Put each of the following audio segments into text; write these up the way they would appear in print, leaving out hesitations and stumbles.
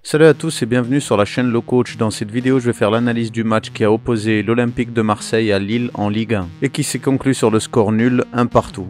Salut à tous et bienvenue sur la chaîne Le Coach. Dans cette vidéo, je vais faire l'analyse du match qui a opposé l'Olympique de Marseille à Lille en Ligue 1 et qui s'est conclu sur le score nul, 1 partout.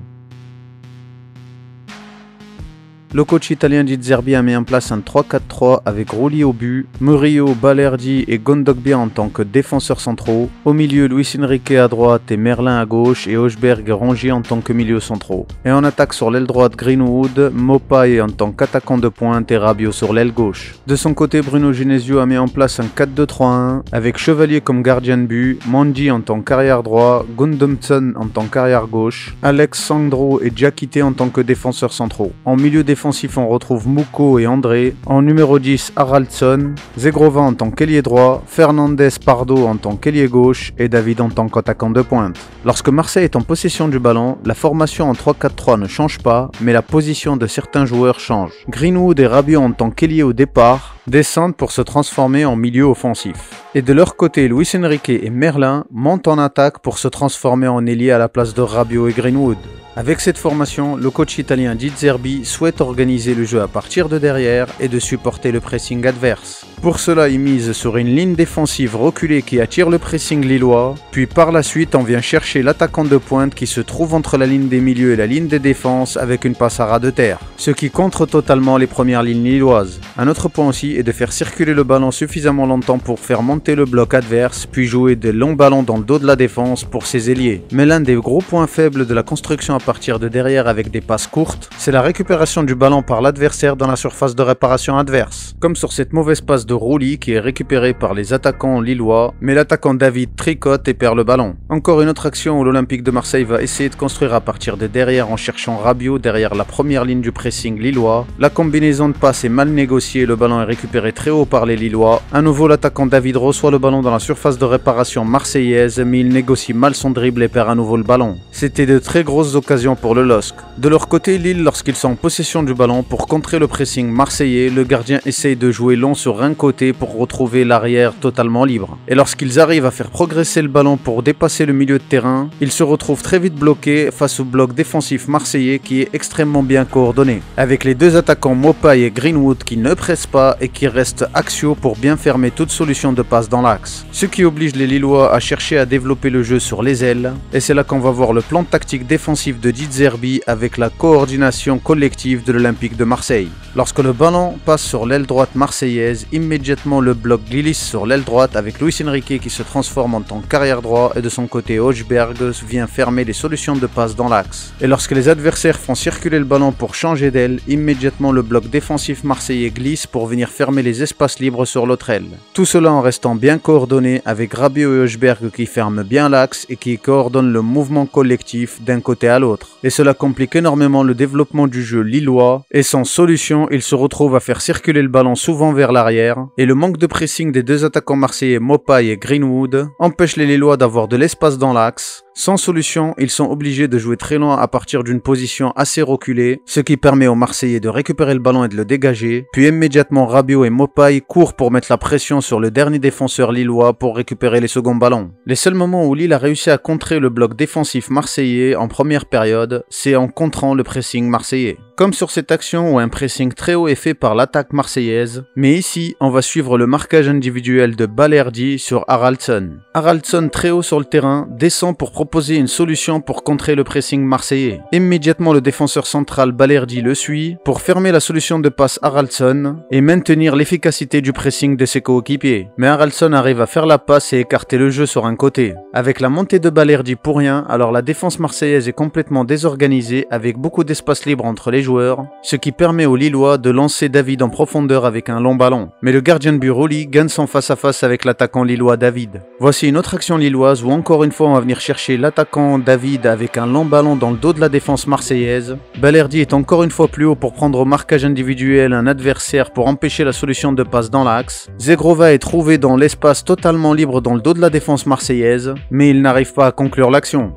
Le coach italien Di Zerbi a mis en place un 3-4-3 avec Rulli au but, Murillo, Balerdi et Kondogbia en tant que défenseurs centraux. Au milieu, Luis Enrique à droite et Merlin à gauche et Højbjerg et Rongier en tant que milieux centraux. Et en attaque sur l'aile droite, Greenwood, Maupay en tant qu'attaquant de pointe et Rabiot sur l'aile gauche. De son côté, Bruno Genesio a mis en place un 4-2-3-1 avec Chevalier comme gardien de but, Mandy en tant qu'arrière droit, Gudmundsson en tant qu'arrière gauche, Alex Sandro et Diakité en tant que défenseurs centraux. En milieu défensif, on retrouve Mouko et André. En numéro 10, Haraldsson, Zegrova en tant qu'ailier droit, Fernandez Pardo en tant qu'ailier gauche et David en tant qu'attaquant de pointe. Lorsque Marseille est en possession du ballon, la formation en 3-4-3 ne change pas, mais la position de certains joueurs change. Greenwood et Rabiot en tant qu'ailier au départ descendent pour se transformer en milieu offensif. Et de leur côté, Luis Enrique et Merlin montent en attaque pour se transformer en ailier à la place de Rabiot et Greenwood. Avec cette formation, le coach italien Di Zerbi souhaite organiser le jeu à partir de derrière et de supporter le pressing adverse. Pour cela, il mise sur une ligne défensive reculée qui attire le pressing lillois, puis par la suite on vient chercher l'attaquant de pointe qui se trouve entre la ligne des milieux et la ligne des défenses avec une passe à ras de terre, ce qui contre totalement les premières lignes lilloises. Un autre point aussi est de faire circuler le ballon suffisamment longtemps pour faire monter le bloc adverse, puis jouer des longs ballons dans le dos de la défense pour ses ailiers. Mais l'un des gros points faibles de la construction à partir de derrière avec des passes courtes, c'est la récupération du ballon par l'adversaire dans la surface de réparation adverse. Comme sur cette mauvaise passe de Rulli qui est récupérée par les attaquants lillois, mais l'attaquant David tricote et perd le ballon. Encore une autre action où l'Olympique de Marseille va essayer de construire à partir de derrière en cherchant Rabiot derrière la première ligne du pressing lillois. La combinaison de passes est mal négociée, le ballon est récupéré très haut par les Lillois. À nouveau, l'attaquant David reçoit le ballon dans la surface de réparation marseillaise, mais il négocie mal son dribble et perd à nouveau le ballon. C'était de très grosses occasions pour le LOSC. De leur côté, Lille, lorsqu'ils sont en possession du ballon, pour contrer le pressing marseillais, le gardien essaye de jouer long sur un côté pour retrouver l'arrière totalement libre. Et lorsqu'ils arrivent à faire progresser le ballon pour dépasser le milieu de terrain, ils se retrouvent très vite bloqués face au bloc défensif marseillais qui est extrêmement bien coordonné, avec les deux attaquants Maupay et Greenwood qui ne pressent pas et qui restent axiaux pour bien fermer toute solution de passe dans l'axe. Ce qui oblige les Lillois à chercher à développer le jeu sur les ailes, et c'est là qu'on va voir le plan tactique défensif de Di Zerbi avec la coordination collective de l'Olympique de Marseille. Lorsque le ballon passe sur l'aile droite marseillaise, immédiatement le bloc glisse sur l'aile droite avec Luis Enrique qui se transforme en tant qu'arrière droit et de son côté Højbjerg vient fermer les solutions de passe dans l'axe. Et lorsque les adversaires font circuler le ballon pour changer d'aile, immédiatement le bloc défensif marseillais glisse pour venir fermer les espaces libres sur l'autre aile. Tout cela en restant bien coordonné avec Rabiot et Højbjerg qui ferment bien l'axe et qui coordonnent le mouvement collectif d'un côté à l'autre. Et cela complique énormément le développement du jeu lillois et sans solution, ils se retrouvent à faire circuler le ballon souvent vers l'arrière et le manque de pressing des deux attaquants marseillais Maupay et Greenwood empêche les Lillois d'avoir de l'espace dans l'axe. Sans solution, ils sont obligés de jouer très loin à partir d'une position assez reculée, ce qui permet aux Marseillais de récupérer le ballon et de le dégager, puis immédiatement Rabiot et Maupay courent pour mettre la pression sur le dernier défenseur lillois pour récupérer les seconds ballons. Les seuls moments où Lille a réussi à contrer le bloc défensif marseillais en première période, c'est en contrant le pressing marseillais. Comme sur cette action où un pressing très haut est fait par l'attaque marseillaise, mais ici on va suivre le marquage individuel de Balerdi sur Haraldsson. Haraldsson très haut sur le terrain descend pour proposer une solution pour contrer le pressing marseillais. Immédiatement le défenseur central Balerdi le suit pour fermer la solution de passe Haraldsson et maintenir l'efficacité du pressing de ses coéquipiers. Mais Haraldsson arrive à faire la passe et écarter le jeu sur un côté. Avec la montée de Balerdi pour rien, alors la défense marseillaise est complètement désorganisée avec beaucoup d'espace libre entre les joueurs, ce qui permet aux Lillois de lancer David en profondeur avec un long ballon. Mais le gardien de but Rulli gagne son face-à-face avec l'attaquant lillois David. Voici une autre action lilloise où encore une fois on va venir chercher l'attaquant David avec un long ballon dans le dos de la défense marseillaise. Balerdi est encore une fois plus haut pour prendre au marquage individuel un adversaire pour empêcher la solution de passe dans l'axe. Zegrova est trouvé dans l'espace totalement libre dans le dos de la défense marseillaise, mais il n'arrive pas à conclure l'action.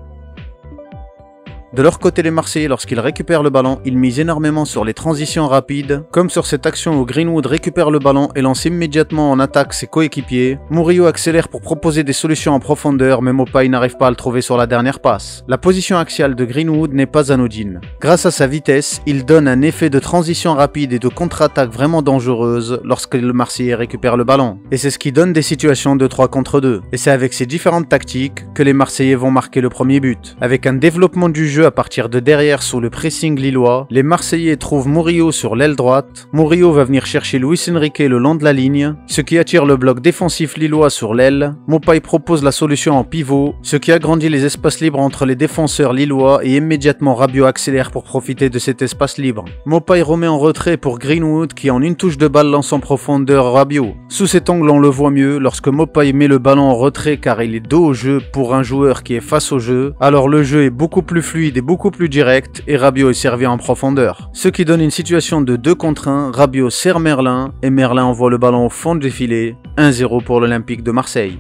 De leur côté, les Marseillais, lorsqu'ils récupèrent le ballon, ils misent énormément sur les transitions rapides, comme sur cette action où Greenwood récupère le ballon et lance immédiatement en attaque ses coéquipiers. Murillo accélère pour proposer des solutions en profondeur, mais Maupay n'arrive pas à le trouver sur la dernière passe. La position axiale de Greenwood n'est pas anodine. Grâce à sa vitesse, il donne un effet de transition rapide et de contre-attaque vraiment dangereuse lorsque le Marseillais récupère le ballon. Et c'est ce qui donne des situations de 3 contre 2. Et c'est avec ces différentes tactiques que les Marseillais vont marquer le premier but. Avec un développement du jeu à partir de derrière sous le pressing lillois, les Marseillais trouvent Murillo sur l'aile droite. Murillo va venir chercher Luis Enrique le long de la ligne, ce qui attire le bloc défensif lillois sur l'aile. Maupay propose la solution en pivot, ce qui agrandit les espaces libres entre les défenseurs lillois et immédiatement Rabiot accélère pour profiter de cet espace libre. Maupay remet en retrait pour Greenwood qui en une touche de balle lance en profondeur Rabiot. Sous cet angle on le voit mieux lorsque Maupay met le ballon en retrait car il est dos au jeu pour un joueur qui est face au jeu, alors le jeu est beaucoup plus fluide et beaucoup plus direct et Rabiot est servi en profondeur. Ce qui donne une situation de 2 contre 1, Rabiot sert Merlin et Merlin envoie le ballon au fond du filet, 1-0 pour l'Olympique de Marseille.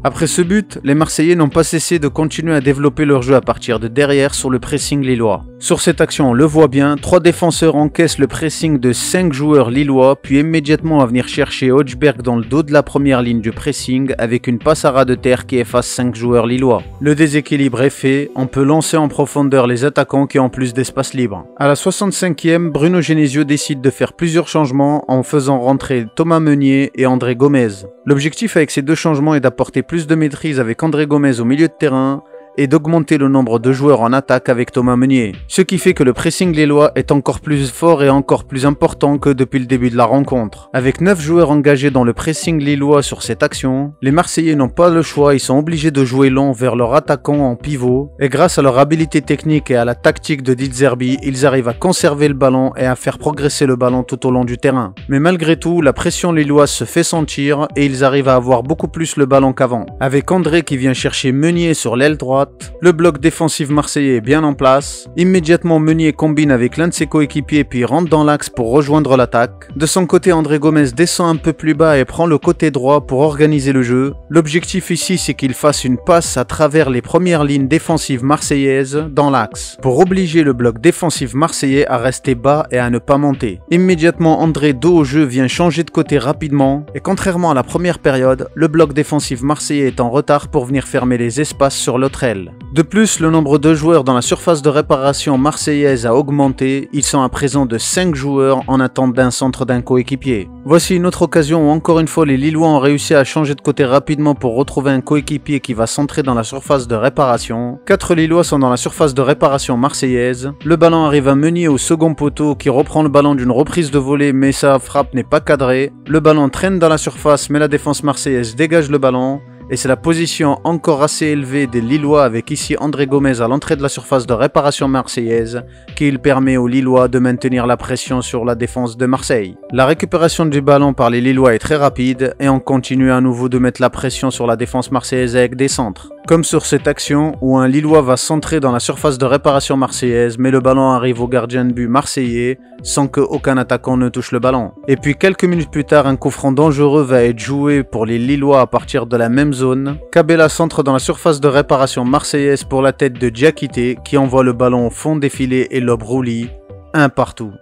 Après ce but, les Marseillais n'ont pas cessé de continuer à développer leur jeu à partir de derrière sur le pressing lillois. Sur cette action, on le voit bien, 3 défenseurs encaissent le pressing de 5 joueurs lillois, puis immédiatement à venir chercher Hodgberg dans le dos de la première ligne du pressing avec une passe à ras de terre qui efface 5 joueurs lillois. Le déséquilibre est fait, on peut lancer en profondeur les attaquants qui ont plus d'espace libre. À la 65e, Bruno Genesio décide de faire plusieurs changements en faisant rentrer Thomas Meunier et André Gomez. L'objectif avec ces 2 changements est d'apporter plus de maîtrise avec André Gomez au milieu de terrain et d'augmenter le nombre de joueurs en attaque avec Thomas Meunier. Ce qui fait que le pressing lillois est encore plus fort et encore plus important que depuis le début de la rencontre. Avec 9 joueurs engagés dans le pressing lillois sur cette action, les Marseillais n'ont pas le choix, ils sont obligés de jouer long vers leur attaquant en pivot et grâce à leur habileté technique et à la tactique de De Zerbi, ils arrivent à conserver le ballon et à faire progresser le ballon tout au long du terrain. Mais malgré tout, la pression lilloise se fait sentir et ils arrivent à avoir beaucoup plus le ballon qu'avant. Avec André qui vient chercher Meunier sur l'aile droite, le bloc défensif marseillais est bien en place. Immédiatement, Meunier combine avec l'un de ses coéquipiers puis rentre dans l'axe pour rejoindre l'attaque. De son côté, André Gomez descend un peu plus bas et prend le côté droit pour organiser le jeu. L'objectif ici, c'est qu'il fasse une passe à travers les premières lignes défensives marseillaises dans l'axe, pour obliger le bloc défensif marseillais à rester bas et à ne pas monter. Immédiatement, André dos au jeu vient changer de côté rapidement et contrairement à la première période, le bloc défensif marseillais est en retard pour venir fermer les espaces sur l'autre aile. De plus, le nombre de joueurs dans la surface de réparation marseillaise a augmenté, ils sont à présent de 5 joueurs en attente d'un centre d'un coéquipier. Voici une autre occasion où encore une fois les Lillois ont réussi à changer de côté rapidement pour retrouver un coéquipier qui va centrer dans la surface de réparation. 4 Lillois sont dans la surface de réparation marseillaise, le ballon arrive à Meunier au second poteau qui reprend le ballon d'une reprise de volée mais sa frappe n'est pas cadrée. Le ballon traîne dans la surface mais la défense marseillaise dégage le ballon. Et c'est la position encore assez élevée des Lillois avec ici André Gomez à l'entrée de la surface de réparation marseillaise qui permet aux Lillois de maintenir la pression sur la défense de Marseille. La récupération du ballon par les Lillois est très rapide et on continue à nouveau de mettre la pression sur la défense marseillaise avec des centres. Comme sur cette action où un Lillois va centrer dans la surface de réparation marseillaise mais le ballon arrive au gardien de but marseillais sans qu'aucun attaquant ne touche le ballon. Et puis quelques minutes plus tard, un coup franc dangereux va être joué pour les Lillois à partir de la même zone. Cabella centre dans la surface de réparation marseillaise pour la tête de Diakité qui envoie le ballon au fond des filets et lobe Rouli, un partout.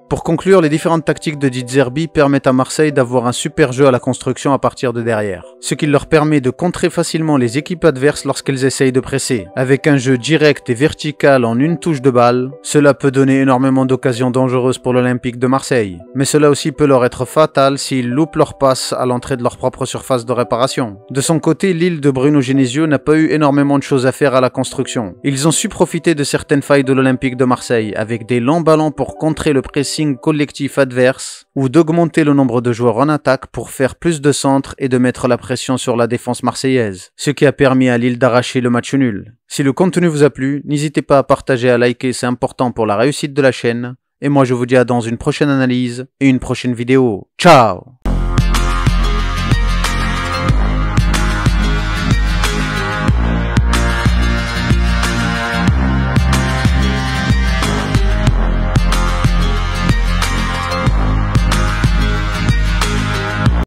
Pour conclure, les différentes tactiques de De Zerbi permettent à Marseille d'avoir un super jeu à la construction à partir de derrière, ce qui leur permet de contrer facilement les équipes adverses lorsqu'elles essayent de presser. Avec un jeu direct et vertical en une touche de balle, cela peut donner énormément d'occasions dangereuses pour l'Olympique de Marseille. Mais cela aussi peut leur être fatal s'ils loupent leur passe à l'entrée de leur propre surface de réparation. De son côté, l'île de Bruno Genesio n'a pas eu énormément de choses à faire à la construction. Ils ont su profiter de certaines failles de l'Olympique de Marseille, avec des longs ballons pour contrer le pressing collectif adverse ou d'augmenter le nombre de joueurs en attaque pour faire plus de centres et de mettre la pression sur la défense marseillaise, ce qui a permis à Lille d'arracher le match nul. Si le contenu vous a plu, n'hésitez pas à partager, à liker, c'est important pour la réussite de la chaîne. Et moi je vous dis à dans une prochaine analyse et une prochaine vidéo. Ciao!